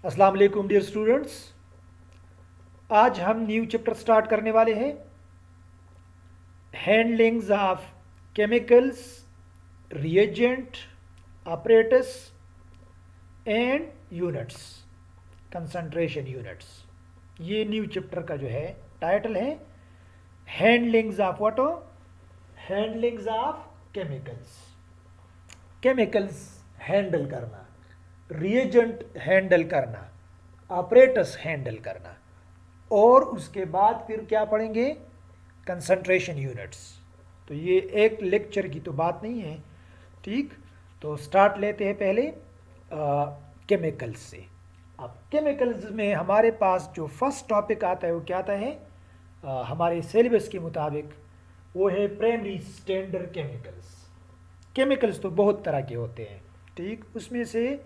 अस्सलाम वालेकुम dear students. आज हम न्यू चैप्टर स्टार्ट करने वाले हैं। Handlings of chemicals, reagent, apparatus and units, concentration units. ये न्यू चैप्टर का जो है टाइटल है handlings of what? Handlings of chemicals. Chemicals handle करना, रिएजेंट हैंडल करना, ऑपरेटस हैंडल करना, और उसके बाद फिर क्या पढ़ेंगे? Concentration units. तो ये एक लेक्चर की तो बात नहीं है, ठीक। तो स्टार्ट लेते हैं पहले केमिकल्स से। अब केमिकल्स में हमारे पास जो फर्स्ट टॉपिक आता है वो क्या आता है? हमारे सिलेबस के मुताबिक वो है प्राइमरी स्टैंडर्ड केमिकल्स। केमिकल्स तो बहुत तरह के होते हैं, ठीक। उसमें से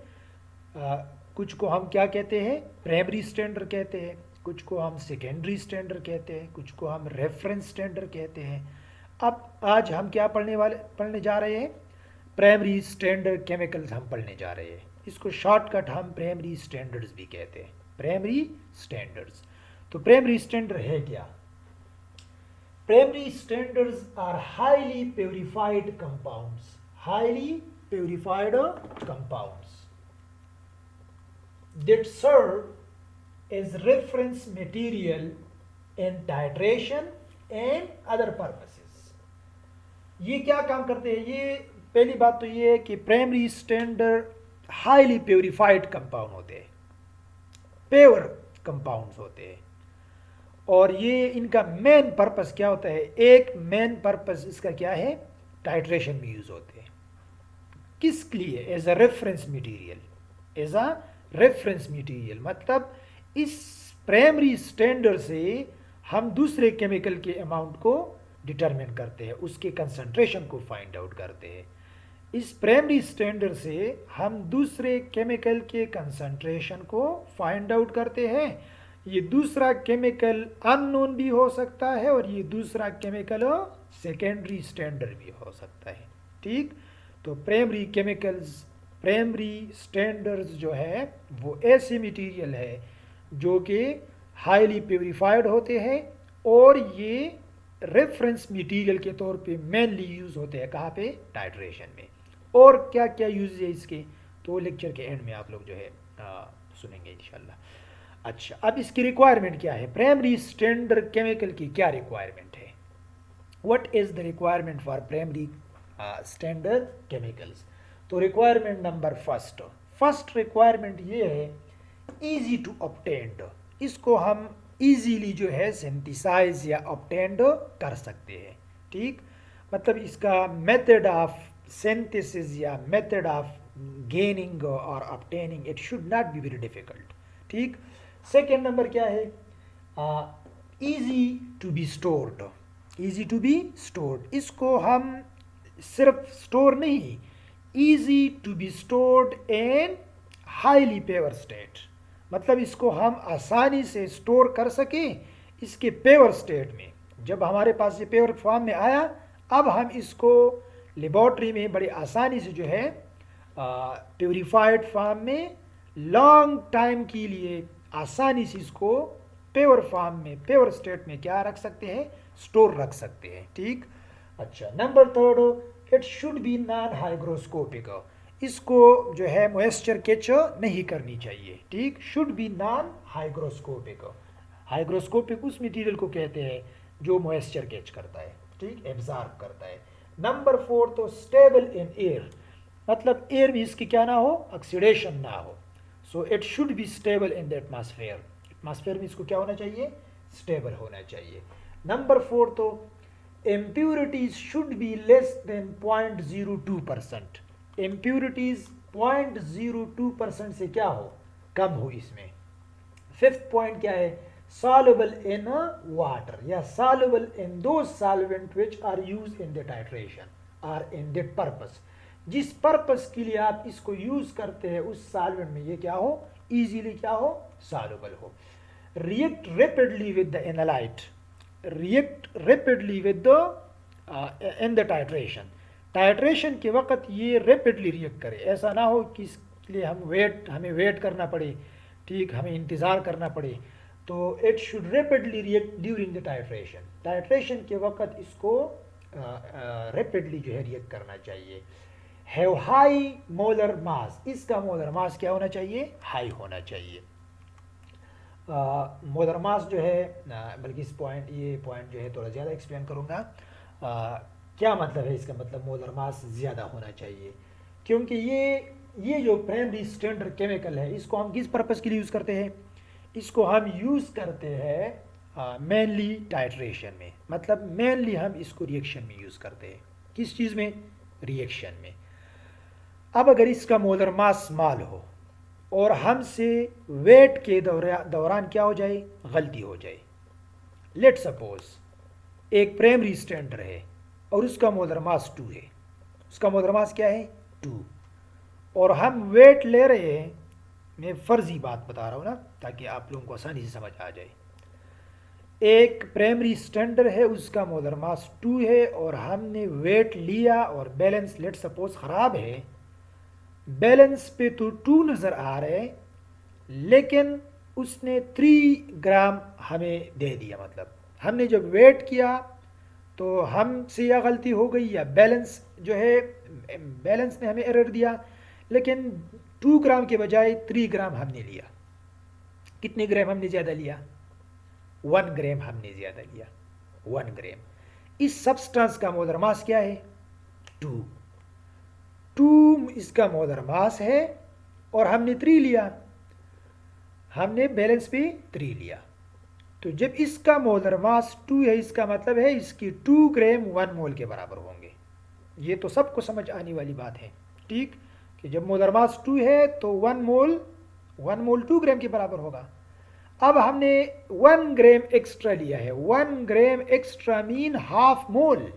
कुछ को हम क्या कहते हैं? प्राइमरी स्टैंडर्ड कहते हैं, कुछ को हम सेकेंडरी स्टैंडर्ड कहते हैं, कुछ को हम रेफरेंस स्टैंडर्ड कहते हैं। अब आज हम क्या पढ़ने जा रहे हैं? प्राइमरी स्टैंडर्ड केमिकल्स हम पढ़ने जा रहे हैं। इसको शॉर्टकट हम प्राइमरी स्टैंडर्ड्स भी कहते हैं, प्राइमरी स्टैंडर्ड्स। तो प्राइमरी स्टैंडर्ड है क्या? Primary standards are highly purified compounds, highly purified compounds that serve as reference material in titration and other purposes। ये क्या काम करते हैं? ये पहली बात तो ये है कि primary standard highly purified compound होते हैं, प्योर कंपाउंड्स होते हैं। और ये इनका मेन पर्पस क्या होता है? एक मेन पर्पस इसका क्या है? टाइट्रेशन में यूज होते हैं। किस लिए? As a reference material, as a reference material. मतलब इस प्राइमरी स्टैंडर्ड से हम दूसरे केमिकल के अमाउंट को डिटरमिन करते हैं, उसके कंसंट्रेशन को फाइंड आउट करते हैं। इस प्राइमरी स्टैंडर्ड से हम दूसरे केमिकल के कंसंट्रेशन को फाइंड आउट करते हैं। ये दूसरा केमिकल अननोन भी हो सकता है और ये दूसरा केमिकल सेकेंडरी स्टैंडर्ड भी हो सकता है, ठीक। तो प्राइमरी केमिकल्स, प्राइमरी स्टैंडर्ड्स जो है वो ऐसे मटेरियल है जो कि हाईली प्योरीफाइड होते हैं और ये रेफरेंस मटेरियल के तौर पे मेनली यूज़ होते हैं। कहाँ पे? टाइट्रेशन में। और क्या क्या यूज है इसके, तो लेक्चर के एंड में आप लोग जो है सुनेंगे इंशाल्लाह। अच्छा, अब इसकी रिक्वायरमेंट क्या है? प्राइमरी स्टैंडर्ड केमिकल की क्या रिक्वायरमेंट है? What is the requirement for primary standard chemicals? तो रिक्वायरमेंट नंबर फर्स्ट रिक्वायरमेंट ये है इजी टू ऑब्टेन्ड। इसको हम इजीली जो है सिंथेसाइज या ऑब्टेन्ड कर सकते हैं, ठीक। मतलब इसका मेथड ऑफ सिंथेसिस या मेथड ऑफ गेनिंग और obtaining it should not be very difficult, ठीक। सेकेंड नंबर क्या है? Easy to be stored, easy to be stored. इसको हम सिर्फ स्टोर नहीं, easy to be stored in highly pure state. मतलब इसको हम आसानी से स्टोर कर सकें इसके पेवर स्टेट में। जब हमारे पास ये पेवर फॉर्म में आया, अब हम इसको लेबॉर्ट्री में बड़ी आसानी से जो है प्योरीफाइड फॉर्म में लॉन्ग टाइम के लिए आसानी से इसको पेवर फॉर्म में, पेवर स्टेट में क्या रख सकते हैं? स्टोर रख सकते हैं, ठीक। अच्छा, number third, it should be non hygroscopic. इसको जो है मॉइस्चर कैच नहीं करनी चाहिए, ठीक। Should be non hygroscopic. Hygroscopic उस मटेरियल को कहते हैं जो मॉइस्चर कैच करता है, ठीक, एब्जॉर्ब करता है। नंबर फोर, तो स्टेबल इन एयर। मतलब एयर में इसकी क्या ना हो? ऑक्सीडेशन ना हो। So it should be stable in the atmosphere. Atmosphere में इसको क्या होना चाहिए? स्टेबल होना चाहिए। नंबर फोर, तो impurities should be less than 0.02%। impurities 0.02% से क्या हो? कम हो इसमें। फिफ्थ पॉइंट क्या है? soluble in water या soluble in those solvent which are used in the titration or in that purpose। जिस पर्पस के लिए आप इसको यूज करते हैं उस सॉल्वेंट में ये क्या हो? इजीली क्या हो? soluble हो। react rapidly with the analyte, react rapidly with the in the titration। Titration के वक्त ये रैपिडली रिएक्ट करे। ऐसा ना हो कि इसके लिए हमें वेट करना पड़े ठीक, हमें इंतज़ार करना पड़े, तो it should rapidly react during the titration. Titration के वक्त इसको रैपिडली जो है रिएक्ट करना चाहिए। हैव हाई मोलर मास, इसका मोलर मास क्या होना चाहिए? हाई होना चाहिए। मोलर मास जो है, बल्कि ये पॉइंट जो है थोड़ा ज़्यादा एक्सप्लेन करूँगा। क्या मतलब है इसका? मतलब मोलर मास ज़्यादा होना चाहिए, क्योंकि ये जो प्राइमरी स्टैंडर्ड केमिकल है, इसको हम किस पर्पज़ के लिए यूज़ करते हैं? इसको हम यूज़ करते हैं मेनली टाइट्रेशन में, मतलब मेनली हम इसको रिएक्शन में यूज़ करते हैं। किस चीज़ में? रिएक्शन में। अब अगर इसका मोलर मास स्मॉल हो और हमसे वेट के दौरान क्या हो जाए? गलती हो जाए। लेट सपोज एक प्राइमरी स्टैंडर्ड है और उसका मोलर मास 2 है। उसका मोलर मास क्या है? 2। और हम वेट ले रहे हैं, मैं फ़र्ज़ी बात बता रहा हूँ ना, ताकि आप लोगों को आसानी से समझ आ जाए। एक प्राइमरी स्टैंडर्ड है, उसका मोलर मास 2 है और हमने वेट लिया और बैलेंस लेट सपोज ख़राब है। बैलेंस पे तो 2 नज़र आ रहे हैं, लेकिन उसने 3 ग्राम हमें दे दिया। मतलब हमने जब वेट किया तो हमसे या गलती हो गई या बैलेंस जो है, बैलेंस ने हमें एरर दिया, लेकिन 2 ग्राम के बजाय 3 ग्राम हमने लिया। कितने ग्राम हमने ज़्यादा लिया? 1 ग्राम हमने ज़्यादा लिया। 1 ग्राम। इस सब्सटेंस का मोलर मास क्या है? 2 इसका मोलर मास है और हमने 3 लिया, हमने बैलेंस पे 3 लिया। तो जब इसका मोलर मास 2 है, इसका मतलब है इसकी 2 ग्राम 1 मोल के बराबर होंगे। ये तो सबको समझ आने वाली बात है, ठीक, कि जब मोलर मास 2 है तो 1 मोल 2 ग्राम के बराबर होगा। अब हमने 1 ग्राम एक्स्ट्रा लिया है। 1 ग्राम एक्स्ट्रा मीन हाफ मोल।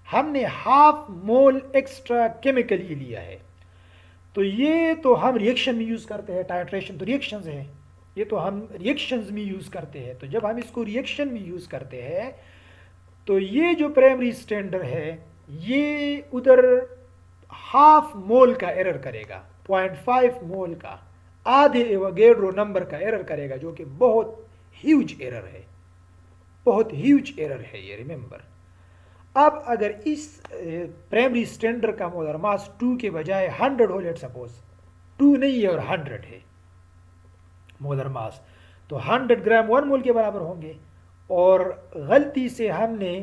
हमने हाफ मोल एक्स्ट्रा केमिकल ही लिया है। तो ये तो हम रिएक्शन में यूज़ करते हैं। टाइट्रेशन तो रिएक्शंस है, ये तो हम रिएक्शंस में यूज़ करते हैं। तो जब हम इसको रिएक्शन में यूज़ करते हैं तो ये जो प्राइमरी स्टैंडर्ड है, ये उधर हाफ मोल का एरर करेगा, 0.5 मोल का, आधे एवोगैड्रो नंबर का एरर करेगा, जो कि बहुत ह्यूज एरर है, बहुत ह्यूज एरर है ये, रिमेंबर। अब अगर इस प्राइमरी स्टैंडर्ड का मोलर मास 2 के बजाय 100 हो, लेट सपोज 2 नहीं है और 100 है मोलर मास, तो 100 ग्राम 1 मोल के बराबर होंगे। और गलती से हमने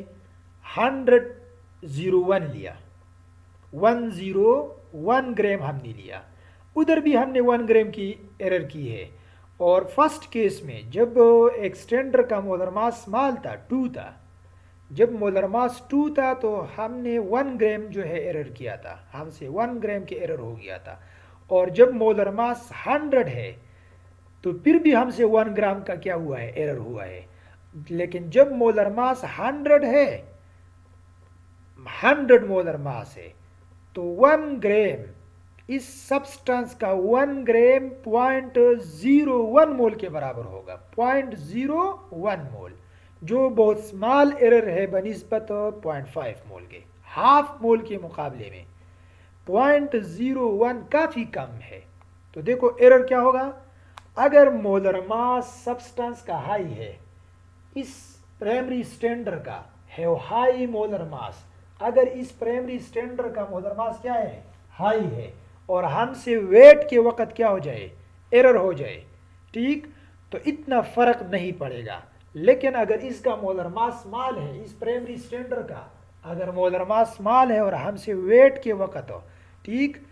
101 लिया, 101 ग्राम हमने लिया, उधर भी हमने 1 ग्राम की एरर की है। और फर्स्ट केस में जब एक्सटेंडर का मोलर मास स्मॉल था, 2 था, जब मोलर मास 2 था तो हमने 1 ग्राम जो है एरर किया था, हमसे 1 ग्राम के एरर हो गया था। और जब मोलर मास 100 है तो फिर भी हमसे 1 ग्राम का क्या हुआ है? एरर हुआ है। लेकिन जब मोलर मास 100 है, 100 मोलर मास है, तो 1 ग्राम इस सब्सटेंस का 1 ग्राम 0.01 मोल के बराबर होगा। 0.01 मोल, जो बहुत स्मॉल एरर है बनिस्बत 0.5 मोल के। हाफ मोल के मुकाबले में 0.01 काफ़ी कम है। तो देखो एरर क्या होगा। अगर मोलर मास सब्सटेंस का हाई है, इस प्राइमरी स्टैंडर्ड का है हाई मोलर मास, अगर इस प्राइमरी स्टैंडर्ड का मोलर मास क्या है? हाई है, और हमसे वेट के वक़्त क्या हो जाए? एरर हो जाए, ठीक, तो इतना फ़र्क नहीं पड़ेगा। लेकिन अगर इसका मोलर मास स्मॉल है, इस प्राइमरी स्टैंडर्ड का अगर मोलर मास स्मॉल है और हमसे वेट के वक़्त हो, ठीक,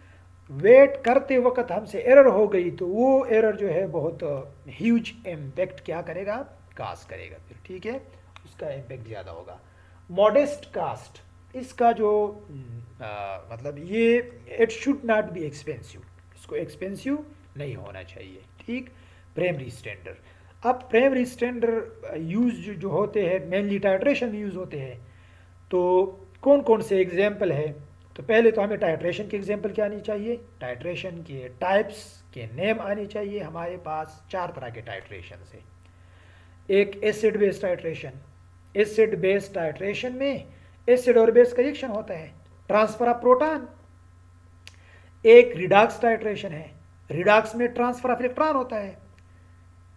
वेट करते वक्त हमसे एरर हो गई, तो वो एरर जो है बहुत ह्यूज इम्पैक्ट क्या करेगा? कास्ट करेगा फिर, ठीक है, उसका इम्पैक्ट ज़्यादा होगा। मॉडेस्ट कास्ट, इसका जो मतलब ये it should not be expensive, इसको एक्सपेंसिव नहीं होना चाहिए, ठीक। प्राइमरी स्टैंडर्ड, अब प्राइमरी स्टैंडर्ड यूज जो होते हैं मेनली टाइट्रेशन में यूज़ होते हैं। तो कौन कौन से एग्जाम्पल है? तो पहले तो हमें टाइट्रेशन के एग्जाम्पल क्या आनी चाहिए? टाइट्रेशन के टाइप्स के नेम आने चाहिए। हमारे पास 4 तरह के टाइट्रेशन है। एक acid based titration, acid based titration में एसिड और बेस का रिएक्शन होता है, ट्रांसफर ऑफ प्रोटॉन। एक रिडॉक्स टाइट्रेशन है, रिडॉक्स में ट्रांसफर ऑफ इलेक्ट्रॉन होता है।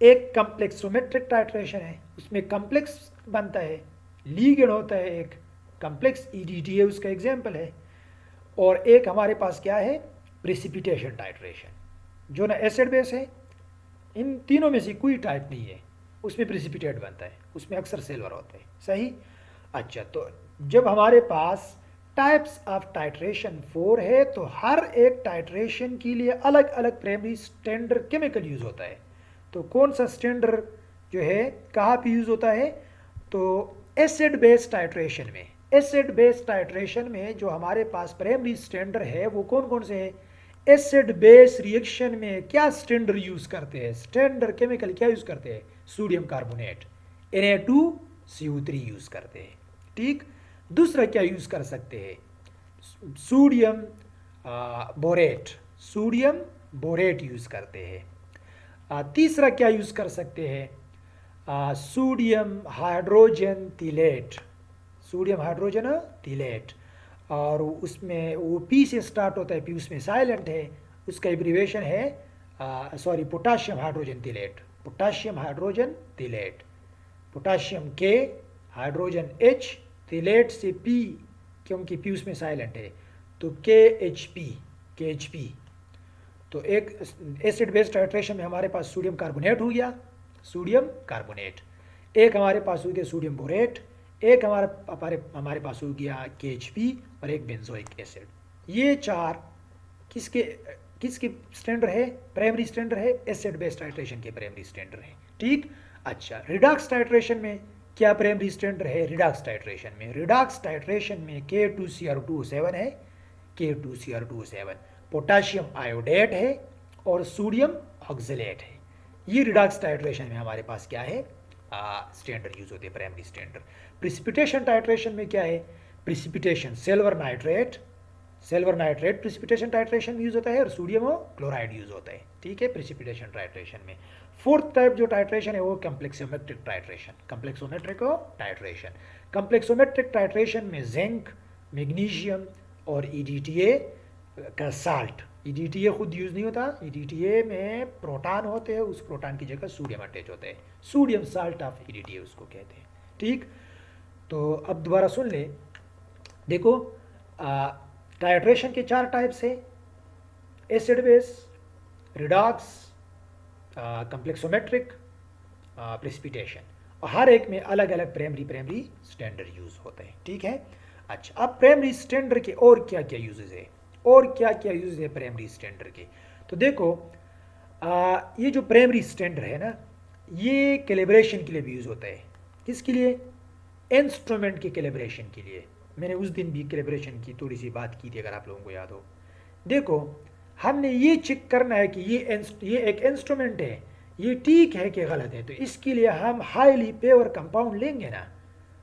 एक कम्प्लेक्सोमेट्रिक टाइट्रेशन है, उसमें कम्प्लेक्स बनता है, लीगेंड होता है एक कम्प्लेक्स, ईडीटीए उसका एग्जाम्पल है। और एक हमारे पास क्या है, प्रेसिपिटेशन टाइट्रेशन, जो ना एसिड बेस है, इन तीनों में से कोई टाइप नहीं है, उसमें प्रेसिपिटेट बनता है, उसमें अक्सर सिल्वर होता है। सही। अच्छा, तो जब हमारे पास टाइप्स ऑफ टाइट्रेशन 4 है तो हर एक टाइट्रेशन के लिए अलग अलग प्राइमरी स्टैंडर्ड केमिकल यूज़ होता है। तो कौन सा स्टैंडर्ड जो है कहाँ पे यूज़ होता है, तो एसिड बेस टाइट्रेशन में। एसिड बेस टाइट्रेशन में जो हमारे पास प्राइमरी स्टैंडर्ड है वो कौन कौन से हैं, एसिड बेस रिएक्शन में क्या स्टैंडर्ड यूज़ करते हैं, स्टैंडर्ड केमिकल क्या यूज़ करते हैं, सोडियम कार्बोनेट Na2CO3 यूज़ करते हैं। ठीक। दूसरा क्या यूज़ कर सकते हैं, sodium borate, sodium borate use करते हैं। तीसरा क्या यूज़ कर सकते हैं, सोडियम हाइड्रोजन तिलेट, सोडियम हाइड्रोजन तिलेट, और उसमें वो पी से स्टार्ट होता है, पी उसमें साइलेंट है, उसका एब्रीवेशन है sorry potassium hydrogen phthalate, potassium hydrogen phthalate, potassium K, hydrogen H, phthalate से P, क्योंकि P उसमें साइलेंट है, तो KHP। तो एक एसिड बेस टाइट्रेशन में हमारे पास सोडियम कार्बोनेट हो गया, सोडियम कार्बोनेट, एक हमारे पास हो गया सोडियम बोरेट, एक हमारे पास हो गया KHP, और एक बेंजोइक एसिड। ये चार किसके किसके स्टैंडर्ड है, प्राइमरी स्टैंडर्ड है, एसिड बेस टाइट्रेशन के प्राइमरी स्टैंडर्ड है। ठीक। अच्छा, रिडॉक्स टाइट्रेशन में क्या प्राइमरी स्टैंडर्ड है, रिडॉक्स टाइट्रेशन में K2Cr2O7 है, K2Cr2O7, पोटाशियम आयोडेट है और सोडियम ऑक्सलेट है। ये रिडॉक्स टाइट्रेशन में हमारे पास क्या है, स्टैंडर्ड यूज होते हैं, प्राइमरी स्टैंडर्ड। प्रिसिपिटेशन टाइट्रेशन में क्या है, precipitation silver nitrate precipitation titration में यूज होता है, और सोडियम क्लोराइड यूज होता है। ठीक है, प्रिसिपिटेशन टाइट्रेशन में। फोर्थ टाइप जो टाइट्रेशन है वो कम्प्लेक्सोमेट्रिक टाइट्रेशन में जिंक, मैग्नीशियम और ईडीटीए का साल्ट, ईडीटीए खुद यूज नहीं होता, ईडीटीए में प्रोटॉन होते हैं, उस प्रोटॉन की जगह सोडियम अटैच होते हैं, सोडियम साल्ट ऑफ ईडीटीए उसको कहते हैं। ठीक। तो अब दोबारा सुन ले, देखो टाइट्रेशन के 4 टाइप्स है, एसिड बेस, रिडॉक्स, कम्प्लेक्सोमेट्रिक, प्रेसिपिटेशन, और हर एक में अलग अलग प्राइमरी स्टैंडर्ड यूज होते हैं। ठीक है। अच्छा, अब प्राइमरी स्टैंडर्ड के और क्या क्या यूजेस है, प्राइमरी स्टैंडर्ड के, तो देखो ये जो प्राइमरी स्टैंडर्ड है ना, ये कैलिब्रेशन के लिए भी यूज होता है। किसके लिए, इंस्ट्रूमेंट के कैलिब्रेशन के लिए। मैंने उस दिन भी कैलिब्रेशन की थोड़ी सी बात की थी, अगर आप लोगों को याद हो। देखो, हमने ये चेक करना है कि ये एक इंस्ट्रूमेंट है, ये ठीक है कि गलत है, तो इसके लिए हम हाईली प्योर कंपाउंड लेंगे ना,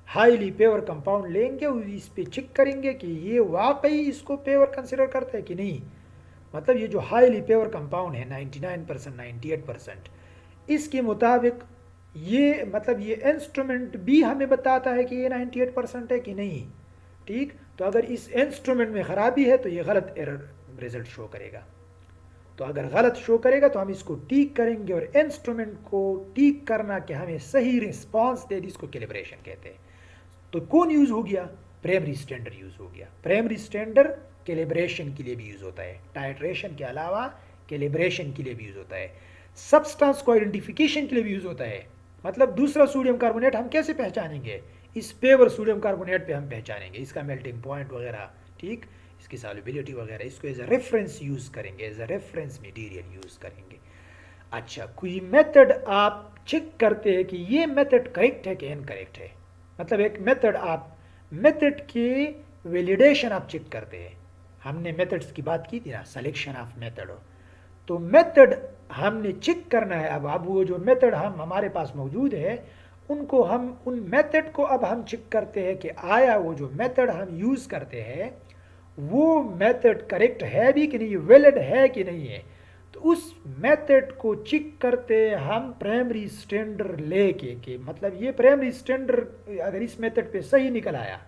हाईली प्योर कंपाउंड लेंगे, इस पे चेक करेंगे कि ये वाकई इसको प्योर कंसिडर करता है कि नहीं। मतलब ये जो हाईली प्योर कंपाउंड है 99%, 98%, इसके मुताबिक ये मतलब ये इंस्ट्रूमेंट भी हमें बताता है कि ये 98% है कि नहीं। ठीक। तो अगर इस इंस्ट्रूमेंट में ख़राबी है तो ये गलत एरर रिजल्ट शो करेगा, तो अगर गलत शो करेगा तो हम इसको ठीक करेंगे, और इंस्ट्रूमेंट को ठीक करना कि हमें सही रिस्पांस दे, इसको कैलिब्रेशन कहते हैं। तो कौन यूज़ हो गया, प्राइमरी स्टैंडर्ड यूज़ हो गया। प्राइमरी स्टैंडर्ड कैलिब्रेशन के लिए भी यूज़ होता है, टाइट्रेशन के अलावा कैलिब्रेशन के लिए भी यूज़ होता है, सब्सटेंस को आइडेंटिफिकेशन के लिए भी यूज़ होता है। मतलब दूसरा सोडियम कार्बोनेट हम कैसे पहचानेंगे, इस पेवर सोडियम कार्बोनेट पे हम पहचानेंगे इसका मेल्टिंग पॉइंट वगैरह, ठीक, इसकी सॉल्युबिलिटी वगैरह, इसको एज अ रेफरेंस यूज़ करेंगे, as a reference material use करेंगे। अच्छा, कोई मेथड आप चेक करते हैं कि ये मेथड करेक्ट है कि इनकरेक्ट है, मतलब एक मेथड आप मेथड की वैलिडेशन आप चेक करते हैं। हमने मेथड्स की बात की थी ना, सिलेक्शन ऑफ मेथड, तो मेथड हमने चेक करना है। अब वो जो मेथड हमारे पास मौजूद है उनको हम उन मेथड को अब हम चेक करते हैं कि आया वो जो मेथड हम यूज़ करते हैं वो मेथड करेक्ट है भी कि नहीं, वैलिड है कि नहीं है। तो उस मेथड को चेक करते हम प्राइमरी स्टैंडर्ड लेके कि मतलब ये प्राइमरी स्टैंडर्ड अगर इस मेथड पे सही निकल आया,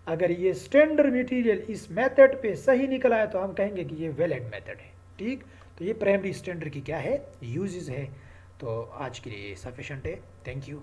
अगर ये स्टैंडर्ड मटेरियल इस मेथड पे सही निकल आया तो हम कहेंगे कि ये वैलिड मेथड है। ठीक, तो ये प्राइमरी स्टैंडर्ड की क्या है, यूजेस है। तो आज के लिए सफिशेंट है। Thank you.